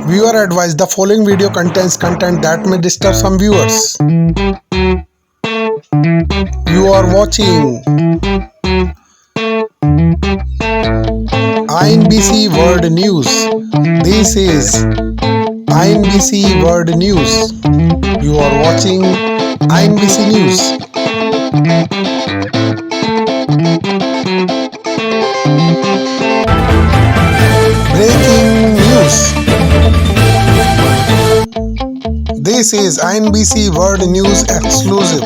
Viewer advice: the following video contains content that may disturb some viewers. You are watching INBC World News. This is INBC World News. You are watching INBC News. Breaking news. This is INBC World News exclusive.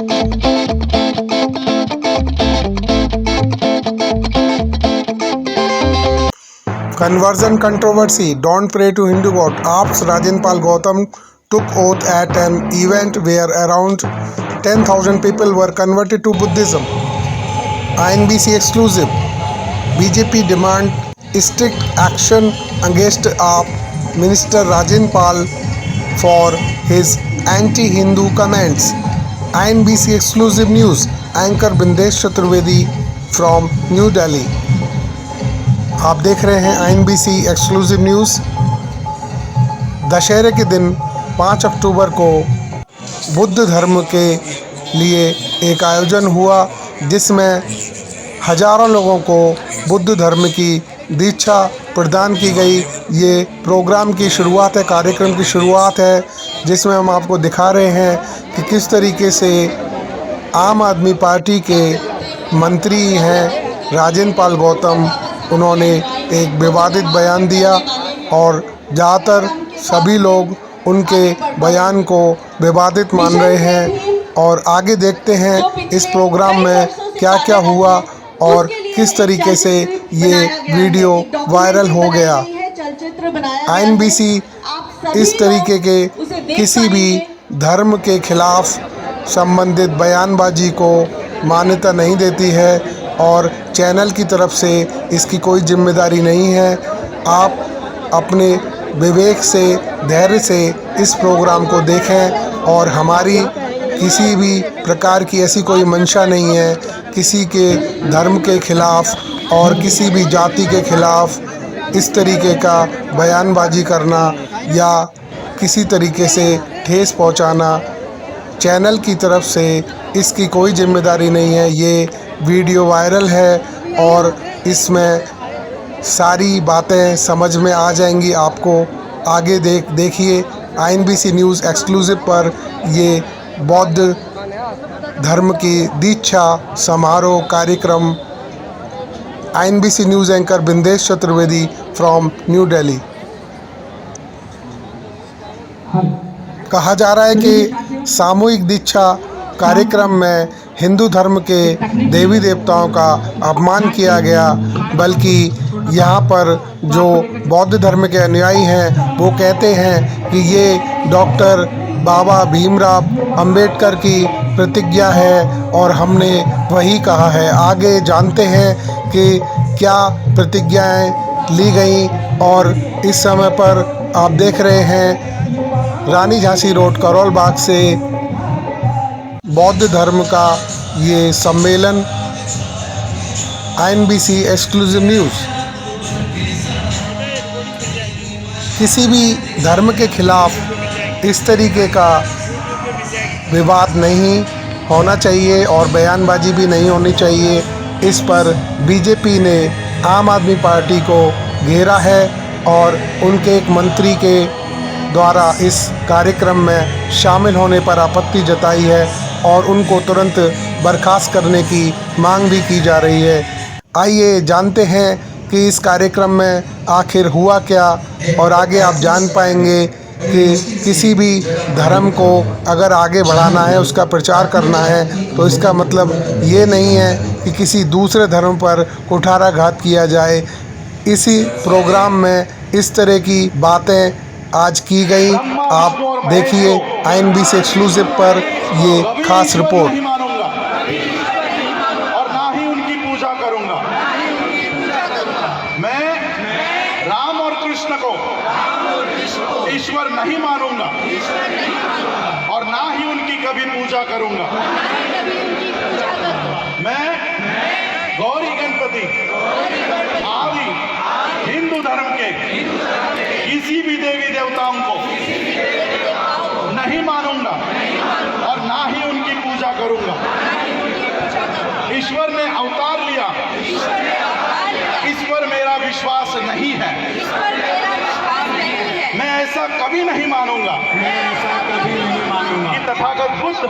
Conversion controversy. Don't pray to Hindu god. AAP's Rajan Pal Gautam took oath at an event where around 10,000 people were converted to Buddhism. INBC exclusive. BJP demand strict action against AAP Minister Rajan Pal for his anti-Hindu comments. INBC exclusive news. Anchor Bindesh Chaturvedi from New Delhi. आप देख रहे हैं INBC exclusive news. दशहरे के दिन 5 अक्टूबर को बुद्ध धर्म के लिए एक आयोजन हुआ जिसमें हजारों लोगों को बुद्ध धर्म की दीक्षा प्रदान की गई। ये प्रोग्राम की शुरुआत है, कार्यक्रम की शुरुआत है, जिसमें हम आपको दिखा रहे हैं कि किस तरीके से आम आदमी पार्टी के मंत्री हैं राजन पाल गौतम, उन्होंने एक विवादित बयान दिया और ज़्यादातर सभी लोग उनके बयान को विवादित मान रहे हैं। और आगे देखते हैं इस प्रोग्राम में क्या क्या हुआ और किस तरीके से ये वीडियो वायरल हो गया। INBC इस तरीके के किसी भी धर्म के खिलाफ संबंधित बयानबाजी को मान्यता नहीं देती है और चैनल की तरफ से इसकी कोई जिम्मेदारी नहीं है। आप अपने विवेक से, धैर्य से इस प्रोग्राम को देखें और हमारी किसी भी प्रकार की ऐसी कोई मंशा नहीं है किसी के धर्म के खिलाफ और किसी भी जाति के खिलाफ इस तरीके का बयानबाजी करना या किसी तरीके से ठेस पहुंचाना। चैनल की तरफ से इसकी कोई जिम्मेदारी नहीं है। ये वीडियो वायरल है और इसमें सारी बातें समझ में आ जाएंगी आपको। आगे देखिए INBC न्यूज़ एक्सक्लूसिव पर ये बौद्ध धर्म की दीक्षा समारोह कार्यक्रम। INBC news anchor Bindesh Chaturvedi from new Delhi. कहा जा रहा है कि सामूहिक दीक्षा कार्यक्रम में हिंदू धर्म के देवी देवताओं का अपमान किया गया, बल्कि यहाँ पर जो बौद्ध धर्म के अनुयायी हैं वो कहते हैं कि ये डॉक्टर बाबा भीमराव अंबेडकर की प्रतिज्ञा है और हमने वही कहा है। आगे जानते हैं कि क्या प्रतिज्ञाएं ली गई। और इस समय पर आप देख रहे हैं रानी झांसी रोड करोल बाग से बौद्ध धर्म का ये सम्मेलन। INBC exclusive news. किसी भी धर्म के खिलाफ इस तरीके का विवाद नहीं होना चाहिए और बयानबाजी भी नहीं होनी चाहिए। इस पर बीजेपी ने आम आदमी पार्टी को घेरा है और उनके एक मंत्री के द्वारा इस कार्यक्रम में शामिल होने पर आपत्ति जताई है और उनको तुरंत बर्खास्त करने की मांग भी की जा रही है। आइए जानते हैं कि इस कार्यक्रम में आखिर हुआ क्या और आगे आप जान पाएंगे कि किसी भी धर्म को अगर आगे बढ़ाना है, उसका प्रचार करना है, तो इसका मतलब ये नहीं है कि किसी दूसरे धर्म पर कुठाराघात किया जाए। इसी प्रोग्राम में इस तरह की बातें आज की गई। आप देखिए INBC एक्सक्लूसिव पर ये खास रिपोर्ट। और ना ही उनकी पूजा करूंगा। मैं राम और कृष्ण को ईश्वर नहीं मानूंगा और ना ही उनकी कभी पूजा करूंगा। मैं गौरी गणपति आदि हिंदू धर्म के किसी भी देवी देवताओं ऐसा कभी नहीं मानूंगा कि तथागत बुद्ध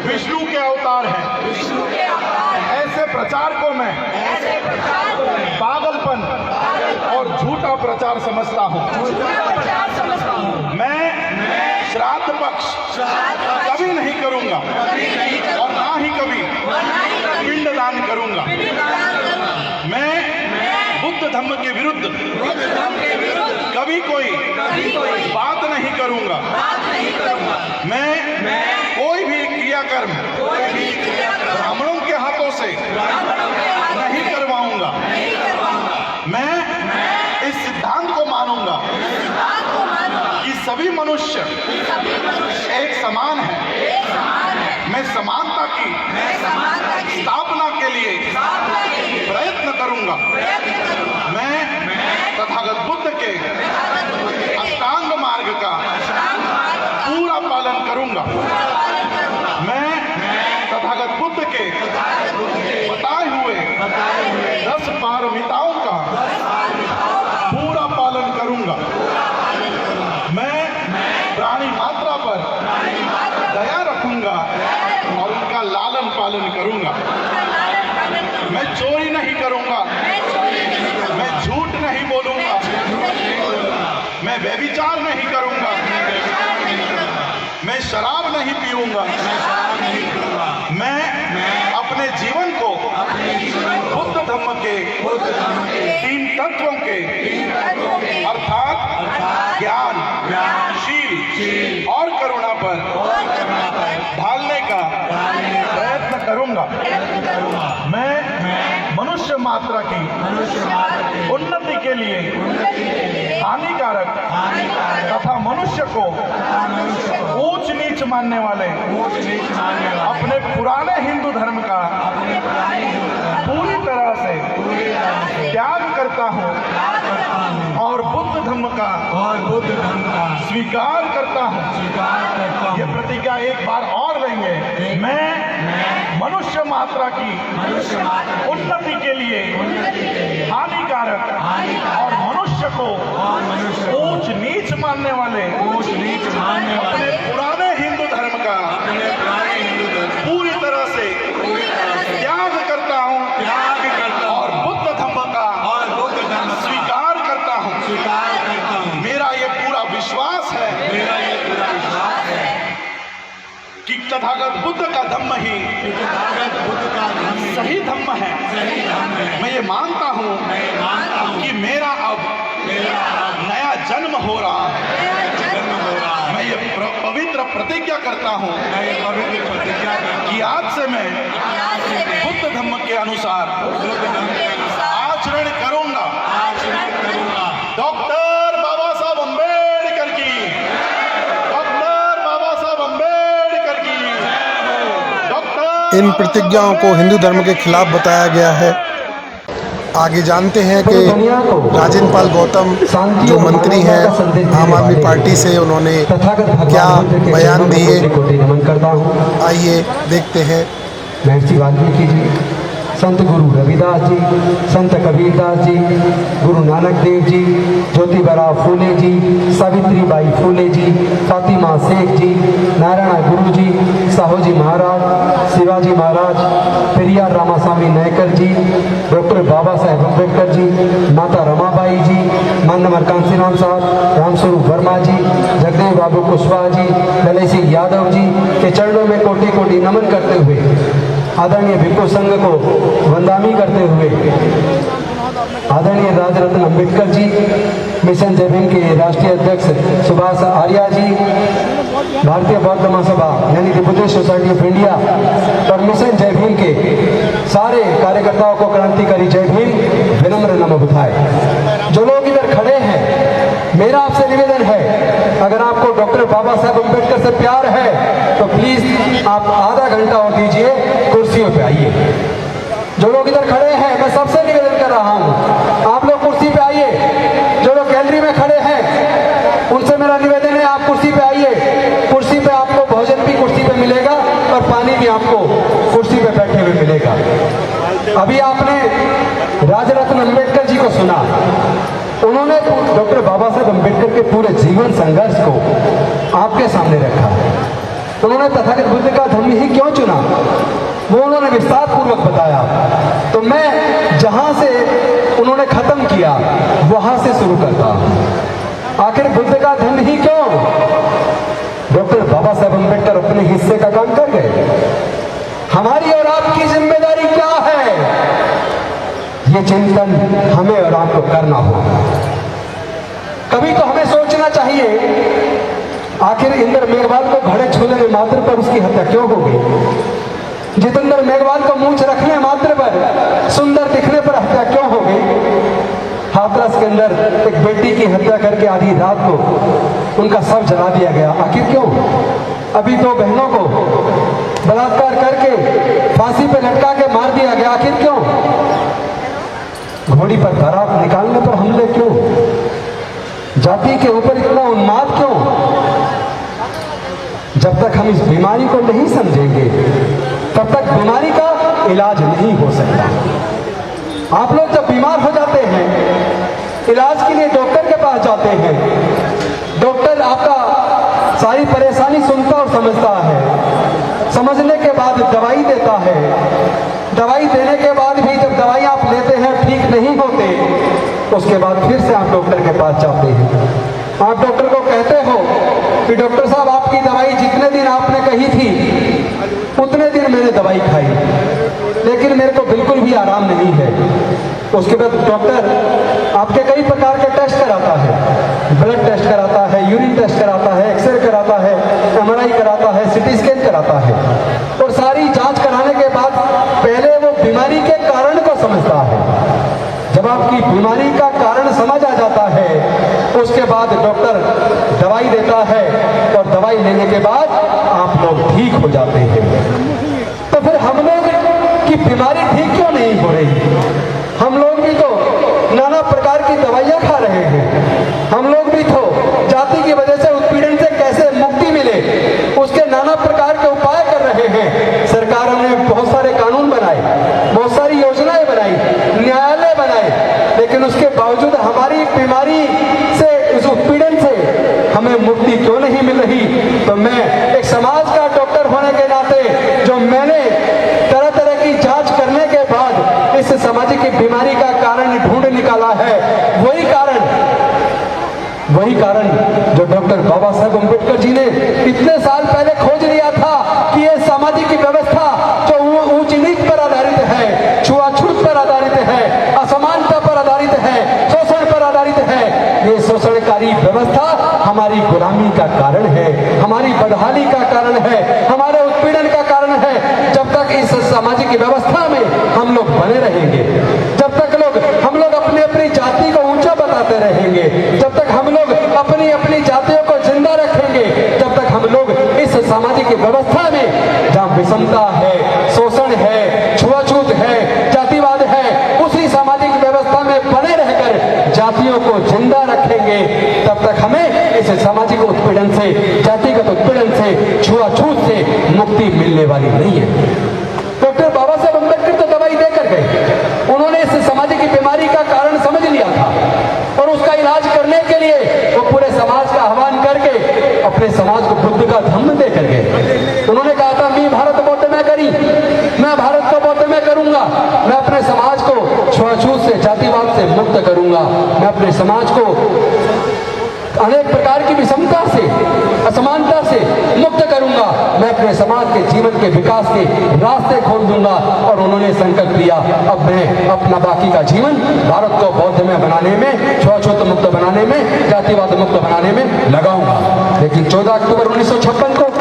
विष्णु के अवतार हैं। ऐसे प्रचार को मैं पागलपन और झूठा प्रचार समझता हूँ। मैं श्राद्ध पक्ष कभी नहीं करूंगा और ना ही कभी पिंडदान करूंगा। मैं बुद्ध धम्म के विरुद्ध कभी कोई बात नहीं करूंगा। मैं कोई भी क्रियाकर्म ब्राह्मणों के हाथों से नहीं करवाऊंगा। मैं इस सिद्धांत को मानूंगा कि सभी मनुष्य एक समान है। मैं समानता की स्थापना के लिए प्रयत्न करूंगा। मैं तथागत बुद्ध के अष्टांग मार्ग का पूरा पालन करूंगा। मैं तथागत बुद्ध के बताए हुए 10 पारमिताओं का पूरा पालन करूंगा। मैं प्राणी मात्रा पर दया रखूंगा और उनका लालन पालन करूंगा। मैं चोरी नहीं करूंगा। मैं झूठ नहीं बोलूंगा। मैं व्यभिचार नहीं करूंगा। मैं शराब नहीं पीऊंगा। मैं अपने जीवन को बुद्ध धम्म के 3 तत्वों के अर्थात ज्ञान, शील और करुणा पर ढालने का प्रयत्न करूंगा। मैं मनुष्य मात्रा की उन्नति के लिए हानिकारक तथा मनुष्य को ऊंच नीच मानने वाले अपने पुराने हिंदू धर्म का पूरी तरह से त्याग करता हूँ और बुद्ध धर्म का स्वीकार करता हूँ। ये प्रतिज्ञा एक बार और लेंगे। मैं मनुष्य मात्रा की उन्नति के लिए हानिकारक और मनुष्य को ऊंच नीच मानने वाले अपने पुराने हिंदू धर्म का पूरी तरह से त्याग करता हूँ और बुद्ध धर्म का स्वीकार करता हूँ। मेरा ये पूरा विश्वास है कि तथागत बुद्ध का धम्म ही सही धम्म है। मैं ये मानता हूँ कि मेरा अब नया जन्म हो रहा है। मैं ये पवित्र प्रतिज्ञा करता हूँ कि आज से मैं बुद्ध धम्म के अनुसार आचरण करूंगा। डॉक्टर बाबा साहब अम्बेडकर की, डॉक्टर बाबा साहब अम्बेडकर की, डॉक्टर। इन प्रतिज्ञाओं को हिंदू धर्म के खिलाफ बताया गया है। आगे जानते हैं कि राजेंद्र पाल गौतम जो मंत्री हैं आम आदमी पार्टी से, उन्होंने क्या बयान दिए, आइए देखते हैं। महर्षि वाल्मीकि जी, संत गुरु रविदास जी, संत कबीरदास जी, गुरु नानक देव जी, ज्योतिबराव फूले जी, सावित्रीबाई फूले जी, फातिमा शेख जी, नारायण गुरु जी, साहूजी महाराज, शिवाजी महाराज, पेरियार रामास्वामी नायकर जी, डॉक्टर बाबा साहेब अम्बेडकर जी, माता रमाबाई जी, मानवर कांसीराम साहब, रामस्वरूप वर्मा जी, जगदेव बाबू कुशवाहा जी, ललित सिंह यादव जी के चरणों में कोटि कोटि नमन करते हुए, आदरणीय भिक्खु संघ को वंदामी करते हुए, आदरणीय राजरत्न अम्बेडकर जी, मिशन जय भीम के राष्ट्रीय अध्यक्ष सुभाष आर्या जी, भारतीय बौद्ध महासभा यानी the Buddhist society of India और मिशन जय भीम के सारे कार्यकर्ताओं को क्रांतिकारी जय भीम, विनम्र नमो बुधाय। जो लोग इधर खड़े हैं, मेरा आपसे निवेदन है, अगर आपको डॉक्टर बाबा साहेब अम्बेडकर से प्यार है तो प्लीज आप आधा घंटा और दीजिए, कुर्सियों पे आइए। जो लोग इधर खड़े हैं, मैं सबसे निवेदन कर रहा हूं, आप लोग कुर्सी पे आइए। जो लोग गैलरी में खड़े हैं, उनसे मेरा निवेदन है, आप कुर्सी पे आइए। कुर्सी पे आपको भोजन भी कुर्सी पे मिलेगा और पानी भी आपको कुर्सी पे बैठे हुए मिलेगा। अभी आपने राजरत्न अम्बेडकर जी को सुना, उन्होंने डॉक्टर बाबा साहेब अम्बेडकर के पूरे जीवन संघर्ष को आपके सामने रखा। उन्होंने तथागत बुद्ध का धर्म ही क्यों चुना वो उन्होंने विस्तार पूर्वक बताया। तो मैं जहां से उन्होंने खत्म किया वहां से शुरू करता हूं। आखिर बुद्ध का धर्म ही क्यों? डॉक्टर बाबा साहेब अम्बेडकर अपने हिस्से का काम कर गए। हमारी और आपकी जिम्मेदारी क्या है, ये चिंतन हमें और आपको करना होगा। कभी तो हमें सोचना चाहिए आखिर इंद्र मेघवाल को घड़े छूने मात्र पर उसकी हत्या क्यों हो गई? जितेंद्र मेघवाल को मूंछ रखने मात्र पर, सुंदर दिखने पर हत्या क्यों हो गई? हाथरस के अंदर एक बेटी की हत्या करके आधी रात को उनका शव जला दिया गया। आखिर क्यों? अभी 2 बहनों को बलात्कार करके फांसी पे लटका के मार दिया गया। आखिर क्यों? घोड़ी पर बारात निकालने पर हमले क्यों? जाति के ऊपर इतना उन्माद क्यों? जब तक हम इस बीमारी को नहीं समझेंगे तब तक बीमारी का इलाज नहीं हो सकता। आप लोग जब बीमार हो जाते हैं, इलाज के लिए डॉक्टर के पास जाते हैं, डॉक्टर आपका सारी परेशानी सुनता और समझता है। समझने के बाद दवाई देता है। दवाई देने के बाद भी जब दवाई आप लेते हैं ठीक नहीं होते, उसके बाद फिर से आप डॉक्टर के पास जाते हैं। आप डॉक्टर को कहते हो कि डॉक्टर साहब आपकी दवाई जितने दिन आपने कही थी उतने दिन मैंने दवाई खाई, लेकिन मेरे को बिल्कुल भी आराम नहीं है। उसके बाद डॉक्टर आपके कई प्रकार के टेस्ट कराता है, ब्लड टेस्ट कराता है, यूरिन टेस्ट कराता है, एक्सरे कराता है, एमआरआई कराता है, सीटी स्कैन कराता है। और सारी जांच कराने के बाद पहले वो बीमारी के कारण को समझता है। जब आपकी बीमारी का कारण समझ आ जाता है उसके बाद डॉक्टर दवाई देता है और दवाई लेने के बाद आप लोग ठीक हो जाते हैं। तो फिर हम लोग की बीमारी ठीक क्यों नहीं हो रही? हम लोग भी तो नाना प्रकार की दवाइयां खा रहे हैं। हम लोग भी तो जाति की वजह से उत्पीड़न से कैसे मुक्ति मिले उसके नाना प्रकार के उपाय कर रहे हैं। सरकारों ने बहुत सारे कानून बनाए, बहुत सारी योजनाएं बनाई, न्यायालय बनाए, लेकिन उसके बावजूद हमारी बीमारी से, उस उत्पीड़न से हमें मुक्ति क्यों नहीं मिल रही? तो मैं एक समाज का डॉक्टर होने के नाते जो मैंने तरह तरह की जांच करने के बाद इस सामाजिक बीमारी का कारण ढूंढ निकाला है, वही कारण जो डॉक्टर बाबा साहेब अम्बेडकर जी ने इतने साल पहले खोज लिया था कि ये सामाजिक व्यवस्था जो ऊंच नीच पर आधारित है, छुआछूत पर आधारित है, असमानता पर आधारित है, शोषण पर आधारित है, ये शोषणकारी व्यवस्था हमारी गुलामी का कारण है, हमारी बदहाली का कारण है, हमारे उत्पीड़न का कारण है। जब तक इस सामाजिक व्यवस्था में हम लोग बने रहेंगे, जब तक हम लोग अपनी अपनी जाति को ऊंचा बताते रहेंगे, जब तक हम लोग अपनी अपनी जातियों को जिंदा रखेंगे, जब तक हम लोग इस सामाजिक व्यवस्था में जहाँ विषमता है, शोषण है, छुआछूत है, जातिवाद है, उसी सामाजिक व्यवस्था में बने रहकर जातियों को जिंदा रखेंगे, तब तक हमें इस सामाजिक उत्पीड़न से, जातिगत उत्पीड़न से, छुआछूत से मुक्ति मिलने वाली नहीं है। डॉक्टर बाबा साहेब अम्बेडकर तो दवाई देकर गए, उन्होंने इस सामाजिक बीमारी का कारण समझ लिया था और उसका इलाज करने के लिए वो पूरे समाज का आह्वान करके अपने समाज को बुद्ध का धम्म देकर गए। उन्होंने कहा था मैं भारत बौद्ध में करी, मैं भारत को बौद्ध में करूंगा, मैं अपने समाज को छुआछूत से, जातिवाद से मुक्त करूंगा, मैं अपने समाज को अनेक प्रकार की विषमता से, असमानता से मुक्त करूंगा, मैं अपने समाज के जीवन के विकास के रास्ते खोल दूंगा। और उन्होंने संकल्प लिया अब मैं अपना बाकी का जीवन भारत को बौद्ध में बनाने में, छुआछूत मुक्त बनाने में, जातिवाद मुक्त बनाने में लगाऊंगा। लेकिन 14 अक्टूबर 1956 को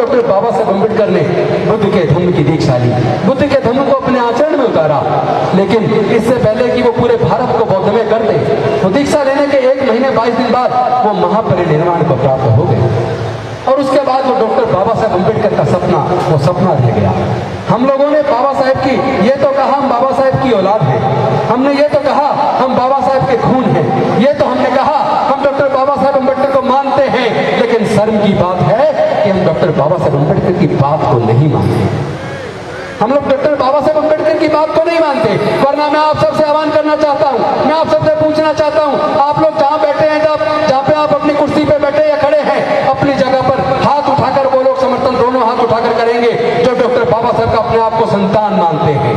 डॉक्टर बाबा साहेब अम्बेडकर ने बुद्ध के धम्म की दीक्षा ली, बुद्ध के धम्म को अपने आचरण में उतारा। लेकिन इससे पहले कि वो पूरे भारत को बौद्ध में कर दे, वो दीक्षा लेने के 1 महीने 22 दिन बाद वो महापरिनिर्वाण को प्राप्त हो गए। और उसके बाद वो डॉक्टर बाबा साहेब अम्बेडकर का सपना, वो सपना रह गया। हम लोगों ने बाबा साहेब की ये तो कहा हम बाबा साहेब की औलाद है, हमने ये तो कहा हम बाबा साहेब के खून हैं, ये तो हमने कहा हम डॉक्टर बाबा साहेब अम्बेडकर को मानते हैं, लेकिन शर्म की बात है कि हम डॉक्टर बाबा साहेब अम्बेडकर की बात को नहीं मानते। हम लोग डॉक्टर बाबा साहेब अम्बेडकर की बात को नहीं नहीं मानते। वरना मैं आप सबसे आह्वान करना चाहता हूं, मैं आप सबसे पूछना चाहता हूं, आप लोग जहां बैठे हैं, जहां पे आप अपनी कुर्सी पे बैठे या खड़े हैं, अपनी जगह पर हाथ उठाकर वो लोग समर्थन दोनों हाथ उठाकर करेंगे जो डॉक्टर बाबा साहब का अपने आप को संतान मानते हैं,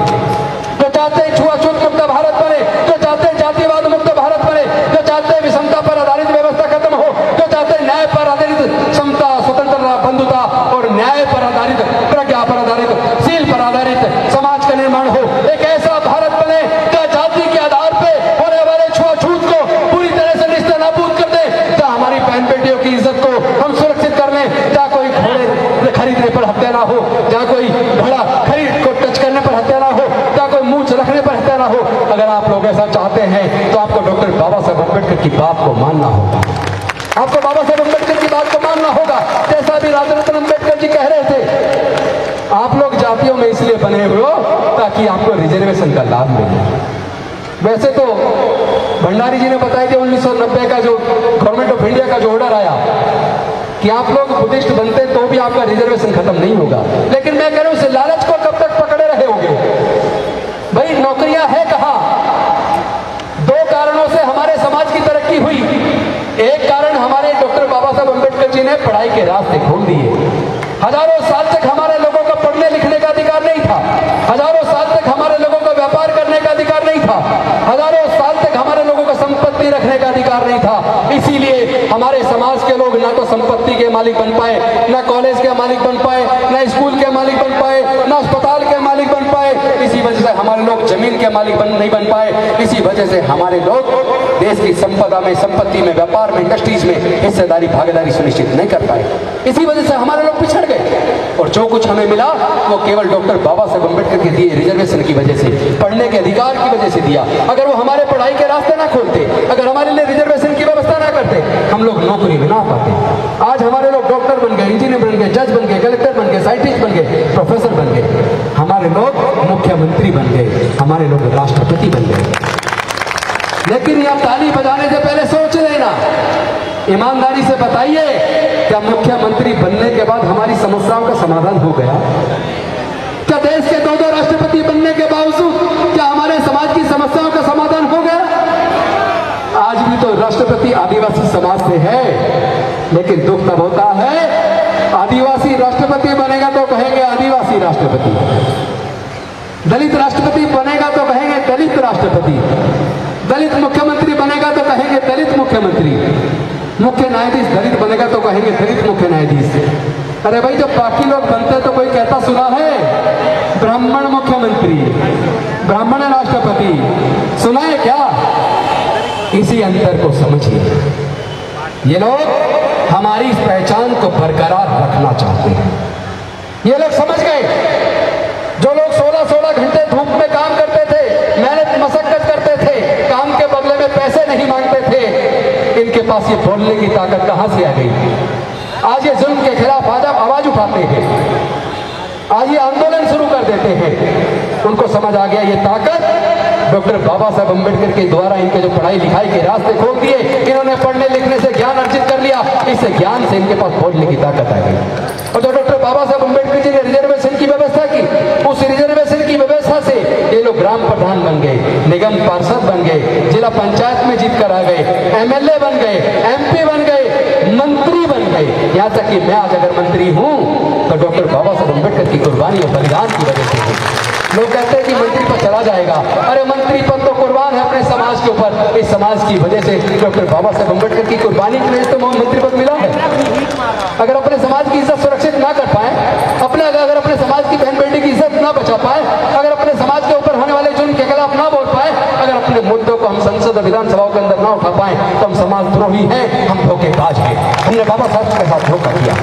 जो चाहते हैं छुआछूत मुक्त भारत बने, जो चाहते हैं जातिवाद मुक्त भारत बने, जो चाहते हैं विषमता पर आधारित व्यवस्था खत्म हो, जो चाहते हैं न्याय पर आधारित समता, स्वतंत्रता, बंधुता और न्याय पर आधारित, प्रज्ञा पर आधारित, शील पर आधारित समाज का निर्माण हो। एक ऐसा भारत बने जो जाति के आधार पे होने वाले छुआछूत को पूरी तरह से निस्तानाबूद कर दे, जहां हमारी बहन बेटियों की इज्जत को हम सुरक्षित कर लें, जहां कोई घोड़े खरीदने पर हत्या ना हो, जहां कोई घोड़ा खरीद को टच करने पर हत्या ना हो, जहां कोई मूंछ रखने पर हत्या ना हो। अगर आप लोग ऐसा चाहते हैं तो आपको डॉक्टर बाबा साहब अम्बेडकर की बात को मानना होगा, आपको बाबा साहब अम्बेडकर की बात को मानना होगा। जैसा भी राजरत्न अम्बेडकर जी कह रहे थे, आप लोग जातियों में इसलिए बने हुए हो ताकि आपको रिजर्वेशन का लाभ मिले। वैसे तो भंडारी जी ने बताया कि 1990 का जो गवर्नमेंट ऑफ इंडिया का जो ऑर्डर आया कि आप लोग बुद्धिस्ट बनते तो भी आपका रिजर्वेशन खत्म नहीं होगा, लेकिन मैं कह रहा हूं इस लालच को कब तक पकड़े रहे होंगे? भाई नौकरियां है कहां? दो कारणों से हमारे समाज की तरक्की हुई। एक कारण हमारे डॉक्टर बाबा साहब अम्बेडकर जी ने पढ़ाई के रास्ते खोल दिए। हजारों साल तक हमारे लोगों का पढ़ने लिखने का अधिकार नहीं था, हजारों साल तक हमारे लोगों को व्यापार करने का अधिकार नहीं था, हजारों साल तक हमारे लोगों को संपत्ति रखने का अधिकार नहीं था। इसीलिए हमारे समाज के लोग ना तो संपत्ति के मालिक बन पाए, ना कॉलेज के मालिक बन पाए, ना स्कूल के मालिक बन पाए, ना अस्पताल के मालिक बन पाए। इसी वजह से हमारे लोग जमीन के मालिक नहीं बन पाए। इसी वजह से हमारे लोग देश की संपदा में, संपत्ति में, व्यापार में, इंडस्ट्रीज में हिस्सेदारी, भागीदारी सुनिश्चित नहीं कर पाए। इसी वजह से हमारे लोग पिछड़ गए और जो कुछ हमें मिला वो केवल डॉक्टर बाबा साहब अम्बेडकर के दिए रिजर्वेशन की वजह से, पढ़ने के अधिकार की वजह से दिया। अगर वो हमारे पढ़ाई के रास्ते ना खोलते, अगर हमारे लिए रिजर्वेशन की व्यवस्था ना करते, हम लोग नौकरी में ना पाते। आज हमारे लोग डॉक्टर बन गए, इंजीनियर बन गए, जज बन गए, कलेक्टर बन गए, साइंटिस्ट बन गए, प्रोफेसर बन गए, हमारे लोग मुख्यमंत्री बन गए, हमारे लोग राष्ट्रपति बन गए। लेकिन ये ताली बजाने से पहले सोच लेना, ईमानदारी से बताइए, क्या मुख्यमंत्री बनने के बाद हमारी समस्याओं का समाधान हो गया? क्या देश के दो राष्ट्रपति बनने के बावजूद क्या हमारे समाज की समस्याओं का समाधान हो गया? आज भी तो राष्ट्रपति आदिवासी समाज से है, लेकिन दुख तब होता है आदिवासी राष्ट्रपति बनेगा तो कहेंगे आदिवासी राष्ट्रपति, दलित राष्ट्रपति बनेगा तो कहेंगे दलित राष्ट्रपति, दलित मुख्यमंत्री बनेगा तो कहेंगे दलित मुख्यमंत्री, मुख्य न्यायाधीश दलित बनेगा तो कहेंगे दलित मुख्य न्यायाधीश। अरे भाई, जब बाकी लोग बनते तो कोई कहता सुना है ब्राह्मण मुख्यमंत्री, ब्राह्मण राष्ट्रपति, सुना है क्या? इसी अंतर को समझिए। ये लोग हमारी इस पहचान को बरकरार रखना चाहते हैं। ये लोग समझ गए, जो लोग 16-16 घंटे धूप में काम करते थे, मेहनत मशक्कत करते थे, काम के बदले में पैसे नहीं मांगते थे, इनके पास ये बोलने की ताकत कहां से आ गई? आज ये जुल्म के खिलाफ आवाज उठाते हैं, आज ये आंदोलन शुरू कर देते हैं। उनको समझ आ गया ये ताकत डॉक्टर बाबा साहब अम्बेडकर के द्वारा इनके जो पढ़ाई लिखाई के रास्ते खोल दिए, इन्होंने पढ़ने लिखने से ज्ञान अर्जित कर लिया, इस ज्ञान से इनके पास बोलने की ताकत आ गई। और जो डॉक्टर बाबा साहब अम्बेडकर जी ने रिजर्वेशन की व्यवस्था की, उस रिजर्वेशन की व्यवस्था से ये लोग ग्राम प्रधान बन गए, निगम पार्षद बन गए, जिला पंचायत में जीत कर आ गए, एमएलए बन गए, एमपी बन गए, मंत्री बन गए। यहाँ तक कि मैं आज अगर मंत्री हूँ तो डॉक्टर बाबा साहब अम्बेडकर की कुर्बानी और बलिदान की वजह से हूँ। लोग कहते हैं कि मंत्री पद चला जाएगा, अरे मंत्री पद तो कुर्बान है अपने समाज के ऊपर। इस समाज की वजह से डॉक्टर बाबा साहब अम्बेडकर की कुर्बानी की वजह से तो मंत्री पद मिला है। अगर अपने समाज की इज्जत सुरक्षित ना कर पाए, अगर अपने समाज की बहन बेटी की इज्जत ना बचा पाए, अगर अपने समाज के ऊपर होने वाले जुल्म के खिलाफ ना बोल पाए, अगर अपने मुद्दों को हम संसद और विधानसभाओं के अंदर ना उठा पाए, तो हम समाजद्रोही हैं, हम धोखेबाज हैं। हमने बाबा साहब के साथ धोखा किया।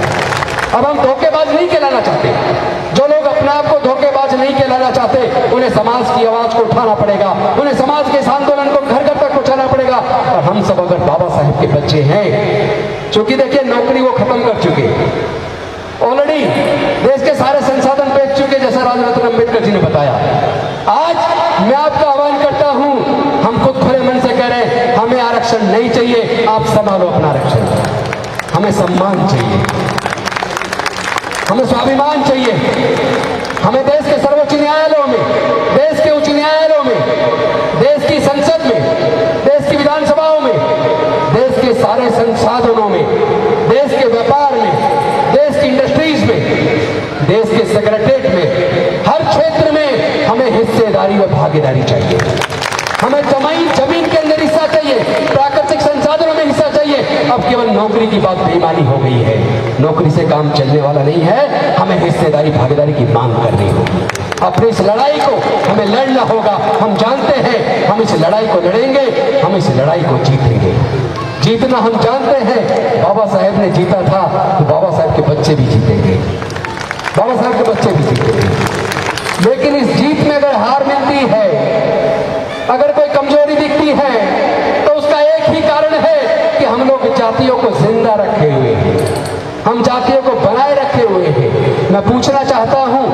अब हम धोखेबाज नहीं कहलाना चाहते। जो लोग अपने आप को धोखेबाज नहीं कहलाना चाहते, उन्हें समाज की आवाज को उठाना पड़ेगा, उन्हें समाज के इस आंदोलन को घर घर तक पहुंचाना पड़ेगा। और हम सब अगर बाबा साहब के बच्चे हैं, चूंकि देखिए नौकरी वो खत्म कर चुके, ऑलरेडी देश के सारे संसाधन बेच चुके, जैसा राजरत्न अम्बेडकर जी ने बताया। आज मैं आपका आह्वान करता हूं, हम खुद खुले मन से कह रहे हैं, हमें आरक्षण नहीं चाहिए, आप संभालो अपना आरक्षण। हमें सम्मान चाहिए, हमें स्वाभिमान चाहिए। हमें देश के सर्वोच्च न्यायालयों में, देश के उच्च न्यायालयों में, देश की संसद में, देश की विधानसभाओं में, देश के सारे संसाधनों में, देश के व्यापार में, देश की इंडस्ट्रीज में, देश के सेक्रेटरीट में, हर क्षेत्र में हमें हिस्सेदारी व भागीदारी चाहिए। हमें जमीन के अंदर हिस्सा चाहिए, प्राकृतिक संसाधनों में हिस्सा चाहिए। अब केवल नौकरी की बात बेईमानी हो गई है, नौकरी से काम चलने वाला नहीं है। हमें हिस्सेदारी भागीदारी की मांग करनी होगी। अपनी इस लड़ाई को हमें लड़ना होगा। हम जानते हैं हम इस लड़ाई को लड़ेंगे, हम इस लड़ाई को जीतेंगे। जीतना हम जानते हैं, बाबा साहेब ने जीता था तो बाबा साहेब के बच्चे भी जीतेंगे, बाबा साहेब के बच्चे भी जीतेंगे। लेकिन इस जीत में अगर हार मिलती है, अगर कोई कमजोरी दिखती है, तो उसका एक ही कारण है कि हम लोग जातियों को जिंदा रखे हुए हैं, हम जातियों को बनाए रखे हुए हैं। मैं पूछना चाहता हूं,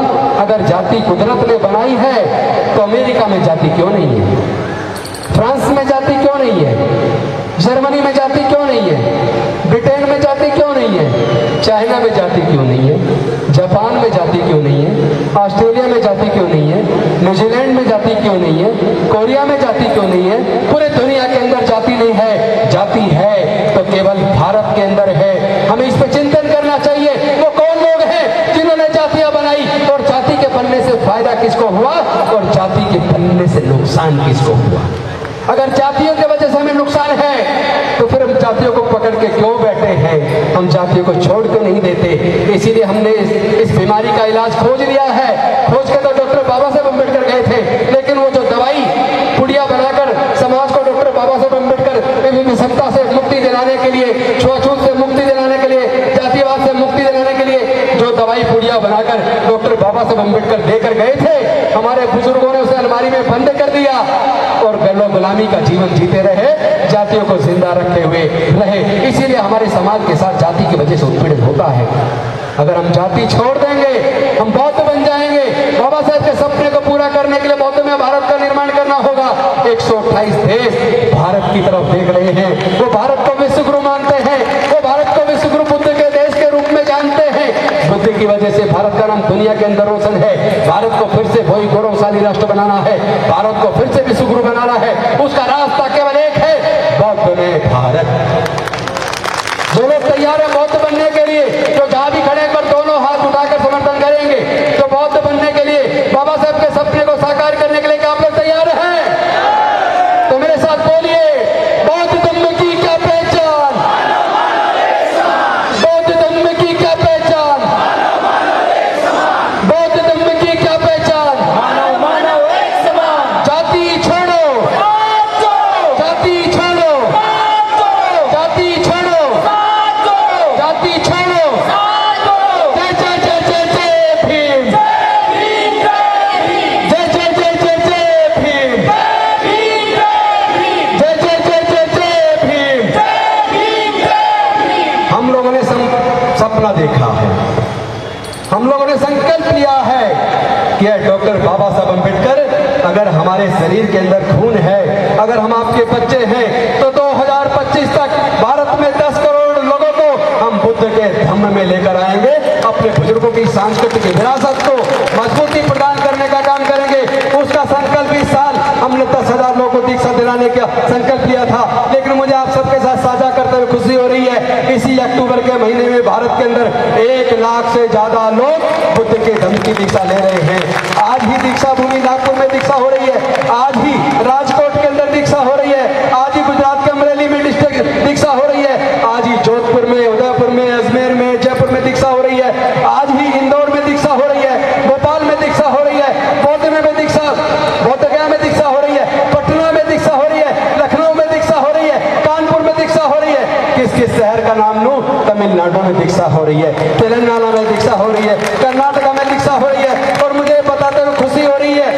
अगर जाति कुदरत ने बनाई है तो अमेरिका में जाति क्यों नहीं है? फ्रांस में जाति क्यों नहीं है? जर्मनी में जाति क्यों नहीं है? ब्रिटेन में जाति क्यों नहीं है? चाइना में जाति क्यों नहीं है? जापान में जाति क्यों नहीं है? ऑस्ट्रेलिया में जाति क्यों नहीं है? न्यूजीलैंड में जाति क्यों नहीं है? कोरिया में जाति क्यों नहीं है? पूरे दुनिया के अंदर जाति नहीं है। जाति है तो केवल भारत के अंदर है। हमें इस पर चिंतन करना चाहिए। वो कौन लोग हैं जिन्होंने जातियां बनाई, और जाति के बनने से फायदा किसको हुआ और जाति के बनने से नुकसान किसको हुआ? अगर जातियों की वजह से हमें नुकसान है तो फिर हम जातियों को पकड़ के क्यों बैठे हैं? हम जातियों को छोड़ के नहीं देते। इसीलिए हमने इस बीमारी का इलाज खोज लिया है। खोज के तो डॉक्टर बाबा साहेब अम्बेडकर गए थे, लेकिन वो जो दवाई पुड़िया बनाकर समाज को डॉक्टर बाबा साहेब अम्बेडकर विभिन्नता से मुक्ति दिलाने के लिए, छुआछूत से मुक्ति दिलाने के लिए, जातिवाद से मुक्ति दिलाने के लिए जो दवाई पुड़िया बनाकर डॉक्टर बाबा साहेब अम्बेडकर देकर गए थे, हमारे बुजुर्गों ने उसे अलमारी में बंद कर दिया और गलो गुलामी का जीवन जीते रहे, जातियों को जिंदा रखे हुए रहे। इसीलिए हमारे समाज के साथ जाति की वजह से उत्पीड़न होता है। अगर हम जाति छोड़ देंगे, हम बौद्ध बन जाएंगे। बाबा साहेब के सपने को पूरा करने के लिए बौद्ध में भारत का निर्माण करना होगा। 128 देश भारत की तरफ देख रहे हैं। वो भारत को विश्व गुरु मानते हैं, वो भारत को विश्व गुरु बुद्ध के देश के रूप में जानते हैं। बुद्ध की वजह से भारत का नाम दुनिया के अंदर रोशन है। भारत को फिर से वही गौरवशाली राष्ट्र बनाना है, भारत को फिर से विश्व गुरु बनाना है। उसका रास्ता केवल एक है, बौद्ध में भारत। जो लोग तैयार है बौद्ध बनने के लिए, जो जहां भी खड़े पर दोनों हाथ उठाकर समर्थन करेंगे, तो बौद्ध बनने के लिए, बाबा साहब के सपने को साकार करने के लिए क्या आप लोग तैयार हैं? तो मेरे साथ बोलिए, बौद्ध धर्म की क्या पहचान? बौद्ध धर्म की क्या पहचान? बौद्ध धर्म की क्या पहचान? मानव मानव एक समान। जाति छोड़ो, जाति छोड़ो, जाति छोड़ो, जाति छोड़ो। जय जय जय जय जय भीम, जय जय जय जय जय भीम, जय जय जय जय जय भीम। हम लोगों ने सपना देखा है, हम लोगों ने संकल्प लिया है कि डॉक्टर बाबा साहब अम्बेडकर, अगर हमारे शरीर के अंदर खून है, अगर हम आपके बच्चे हैं, तो 2025 तक भारत में 10 करोड़ लोगों को हम बुद्ध के धम्म में लेकर आएंगे। अपने बुजुर्गों की सांस्कृतिक विरासत को मजबूती प्रदान करने का काम करेंगे। उसका संकल्प इस साल हमने 10,000 लोगों को दीक्षा दिलाने का संकल्प लिया था। लेकिन मुझे आप सबके साथ साझा करते हुए खुशी हो रही है, इसी अक्टूबर के महीने में भारत के अंदर 1 लाख से ज्यादा लोग बुद्ध के धम्म की दीक्षा ले रहे हैं। आज ही दीक्षा भूमि नागपुर में दीक्षा हो रही है, आज ही राजकोट के अंदर दीक्षा हो रही है, आज ही गुजरात के अमरेली में दीक्षा हो रही है, आज ही जोधपुर में, उदयपुर में, अजमेर में, जयपुर में दीक्षा हो रही है, आज ही इंदौर में दीक्षा हो रही है, भोपाल में दीक्षा हो रही है, बौद्ध में दीक्षा, बोधगया में दीक्षा हो रही है, पटना में दीक्षा हो रही है, लखनऊ में दीक्षा हो रही है, कानपुर में दीक्षा हो रही है। किस किस शहर का नाम लूं? तमिलनाडु में दीक्षा हो रही है, तेलंगाना में दीक्षा हो रही है, कर्नाटका में दीक्षा हो रही है। और मुझे बताते हुए खुशी हो रही है,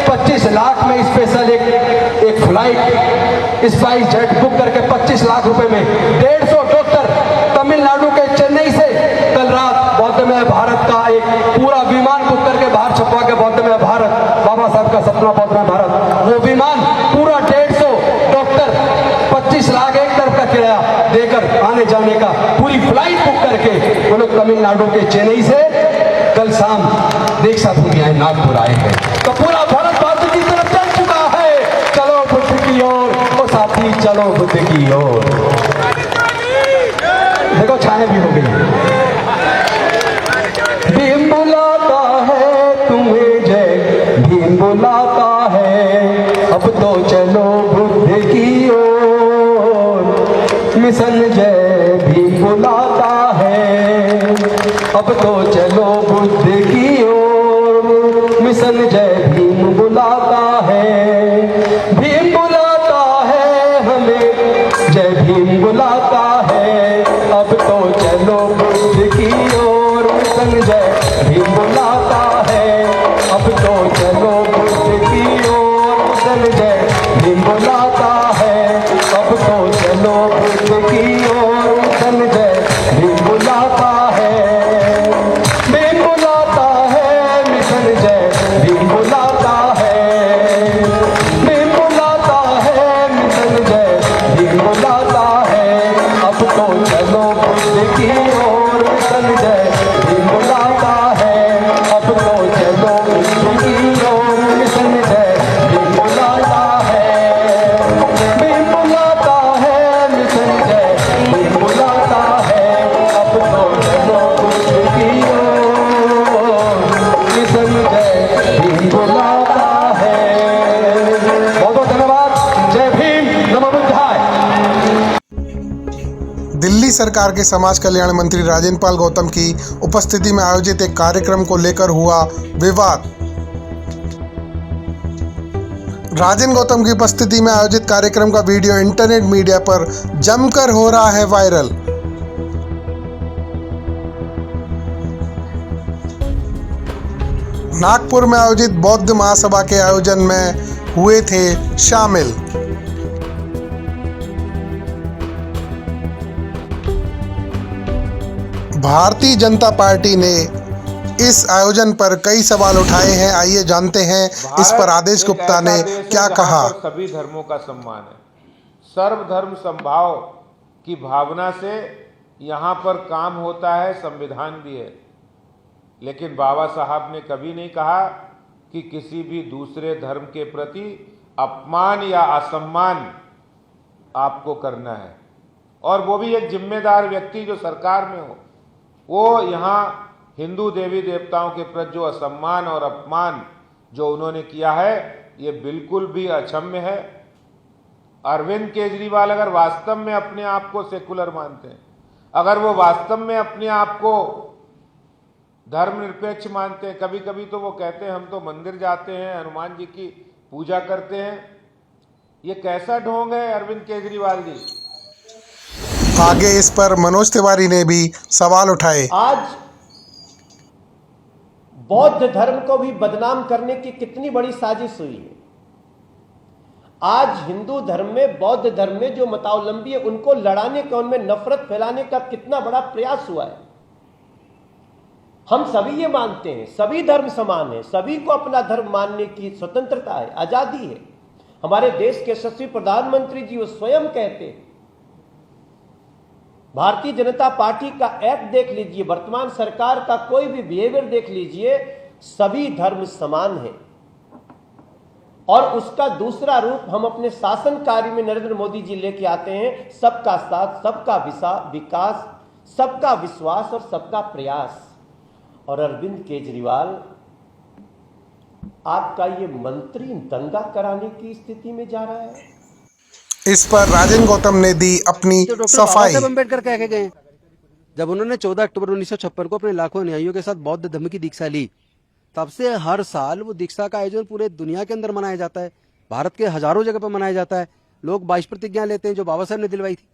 25 लाख में स्पेशल एक फ्लाइट स्पाइस जेट बुक करके 25 लाख रुपए में 150 डॉक्टर तमिलनाडु के चेन्नई से कल रात बौद्ध में भारत का एक पूरा विमान बुक करके बाहर छपवा के बौद्ध में भारत, बाबा साहब का सपना बौद्ध में भारत, वो विमान पूरा 150 डॉक्टर 25 लाख एक तरफ का किराया देकर आने जाने का पूरी फ्लाइट बुक करके वो लोग तमिलनाडु के चेन्नई से कल शाम देख साथ हम यहाँ नागपुर आए हैं। तो पूरा भारत बाजू की तरफ चल चुका है, चलो बुद्ध की ओर, ओ साथी चलो बुद्ध की ओर। देखो छाया भी हो गई। भीम बुलाता है तुम्हें, जय भीम बुलाता है, अब तो चलो बुद्ध की ओर। मिशन जय भीम बुलाता है, अब तो चलो बुद्ध की ओर। मिशन जय भीम बुलाता है, भीम बुलाता है हमें, जय भीम बुलाता है, अब तो चलो बुद्ध की ओर। मिशन जय भीम बुलाता है, अब तो चलो बुद्ध की ओर। मिशन जय भीम बुलाता है, अब तो चलो बुद्ध की ओर। मिशन जय भीम बुलाता है, भीम बुलाता है, मिशन जय भीम बुलाता है, भीम बुलाता है, मिशन जय भीम बुलाता है, अब तो चलो बुद्ध की ओर। मिशन जय भीम बुलाता है, अब तो चलो बुद्ध की ओर। मिशन जय भीम बुलाता है, भीम बुलाता है, मिशन जय भीम बुलाता है, अब तो चलो बुद्ध की ओर। मिशन जय भीम बुलाता है। बहुत बहुत धन्यवाद। जय भीम, नमो बुद्धाय। दिल्ली सरकार के समाज कल्याण मंत्री राजेंद्र पाल गौतम की उपस्थिति में आयोजित एक कार्यक्रम को लेकर हुआ विवाद। राजेंद्र गौतम की उपस्थिति में आयोजित कार्यक्रम का वीडियो इंटरनेट मीडिया पर जमकर हो रहा है वायरल। नागपुर में आयोजित बौद्ध महासभा के आयोजन में हुए थे शामिल। भारतीय जनता पार्टी ने इस आयोजन पर कई सवाल उठाए हैं। आइए जानते हैं इस पर आदेश गुप्ता ने क्या कहा। सभी धर्मों का सम्मान है, सर्वधर्म समभाव की भावना से यहाँ पर काम होता है, संविधान भी है। लेकिन बाबा साहब ने कभी नहीं कहा कि किसी भी दूसरे धर्म के प्रति अपमान या असम्मान आपको करना है, और वो भी एक जिम्मेदार व्यक्ति जो सरकार में हो। वो यहाँ हिंदू देवी देवताओं के प्रति जो असम्मान और अपमान जो उन्होंने किया है, ये बिल्कुल भी अक्षम्य है। अरविंद केजरीवाल अगर वास्तव में अपने आप को सेकुलर मानते हैं, अगर वो वास्तव में अपने आप को धर्मनिरपेक्ष मानते हैं, कभी कभी तो वो कहते हैं हम तो मंदिर जाते हैं, हनुमान जी की पूजा करते हैं। ये कैसा ढोंग है अरविंद केजरीवाल जी? आगे इस पर मनोज तिवारी ने भी सवाल उठाए। आज बौद्ध धर्म को भी बदनाम करने की कितनी बड़ी साजिश हुई है। आज हिंदू धर्म में, बौद्ध धर्म में जो मतावलंबी है उनको लड़ाने का, उनमें नफरत फैलाने का कितना बड़ा प्रयास हुआ है। हम सभी ये मानते हैं सभी धर्म समान है, सभी को अपना धर्म मानने की स्वतंत्रता है, आजादी है। हमारे देश के यशस्वी प्रधानमंत्री जी वो स्वयं कहते हैं। भारतीय जनता पार्टी का एक्ट देख लीजिए, वर्तमान सरकार का कोई भी बिहेवियर देख लीजिए, सभी धर्म समान है। और उसका दूसरा रूप हम अपने शासन कार्य में नरेंद्र मोदी जी लेके आते हैं, सबका साथ, सबका विकास, सबका विश्वास और सबका प्रयास। और अरविंद केजरीवाल, आपका ये मंत्री दंगा कराने की स्थिति में जा रहा है। इस पर राजेंद्र गौतम ने दी अपनी सफाई। अम्बेडकर कह गए जब उन्होंने 14 अक्टूबर 1956 को अपने लाखों अनुयायियों के साथ बौद्ध धर्म की दीक्षा ली, तब से हर साल वो दीक्षा का आयोजन पूरे दुनिया के अंदर मनाया जाता है। भारत के हजारों जगह पर मनाया जाता है। लोग 22 प्रतिज्ञा लेते हैं जो बाबा साहब ने दिलवाई थी,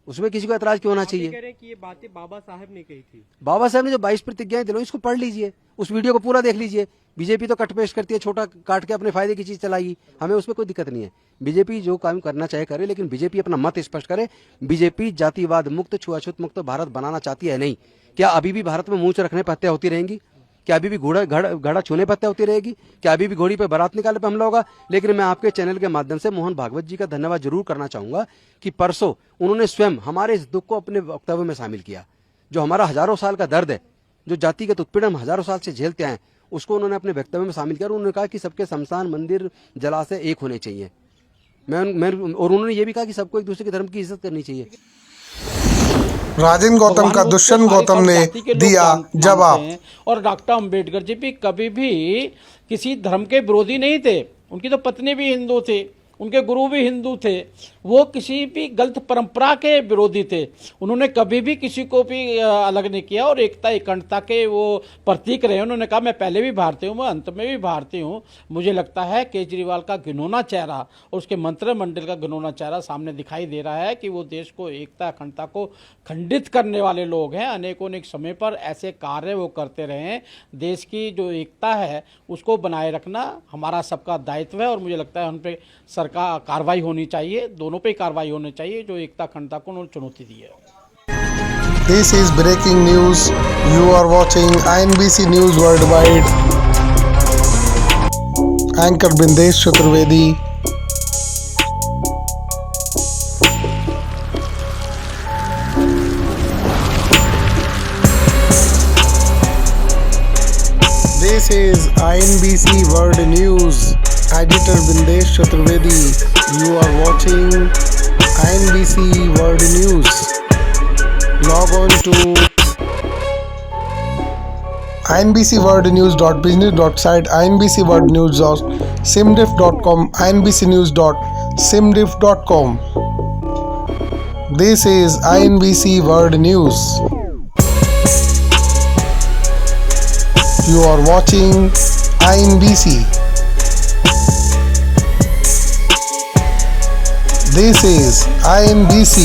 उसमें किसी को ऐतराज क्यों होना चाहिए? कह रहे कि ये बातें बाबा साहब ने कही थी। बाबा साहब ने जो 22 प्रतिज्ञाएं दिलवाई उसको पढ़ लीजिए, उस वीडियो को पूरा देख लीजिए। बीजेपी तो कट पेस्ट करती है, छोटा काट के अपने फायदे की चीज चलाएगी, हमें उसमें कोई दिक्कत नहीं है। बीजेपी जो काम करना चाहे करे, लेकिन बीजेपी अपना मत स्पष्ट करे। बीजेपी जातिवाद मुक्त, छुआछूत मुक्त भारत बनाना चाहती है नहीं। क्या अभी भी भारत में मूंछ रखने पर हत्या होती रहेंगी? क्या अभी भी घड़ा छूने पर हत्या होती रहेगी? क्या अभी भी घोड़ी पे बारात निकालने पर हमला होगा? लेकिन मैं आपके चैनल के माध्यम से मोहन भागवत जी का धन्यवाद जरूर करना चाहूंगा कि परसों उन्होंने स्वयं हमारे इस दुख को अपने वक्तव्य में शामिल किया। जो हमारा हजारों साल का दर्द है, जो जातिगत उत्पीड़न हम हजारों साल से झेलते आए उसको उन्होंने अपने वक्तव्य में शामिल किया और उन्होंने कहा कि सबके शमशान मंदिर जलाशय एक होने चाहिए। और उन्होंने ये भी कहा कि सबको एक दूसरे के धर्म की इज्जत करनी चाहिए। राजेंद्र गौतम का दुष्यंत गौतम ने दिया जवाब। और डॉक्टर अंबेडकर जी भी कभी भी किसी धर्म के विरोधी नहीं थे। उनकी तो पत्नी भी हिंदू थी, उनके गुरु भी हिंदू थे, वो किसी भी गलत परंपरा के विरोधी थे। उन्होंने कभी भी किसी को भी अलग नहीं किया और एकता अखंडता के वो प्रतीक रहे। उन्होंने कहा मैं पहले भी भारतीय हूँ, मैं अंत में भी भारतीय हूँ। मुझे लगता है केजरीवाल का घिनौना चेहरा और उसके मंत्रिमंडल का घिनौना चेहरा सामने दिखाई दे रहा है कि वो देश को एकता अखंडता को खंडित करने वाले लोग हैं। अनेकों अनेक समय पर ऐसे कार्य वो करते रहे हैं। देश की जो एकता है उसको बनाए रखना हमारा सबका दायित्व है और मुझे लगता है उन पर सरकार कार्रवाई होनी चाहिए, दोनों पे कार्रवाई होनी चाहिए जो एकता अखंडता को उन्होंने चुनौती दी है। This is breaking news. You are watching INBC News Worldwide. Anchor Bindesh Chaturvedi. This is INBC World News. Editor Bindesh Chaturvedi. You are watching INBC World News. Log on to inbcworldnews.business.site, inbcworldnews.simdiff.com, inbcnews.simdiff.com. This is INBC World News. You are watching INBC. This is INBC.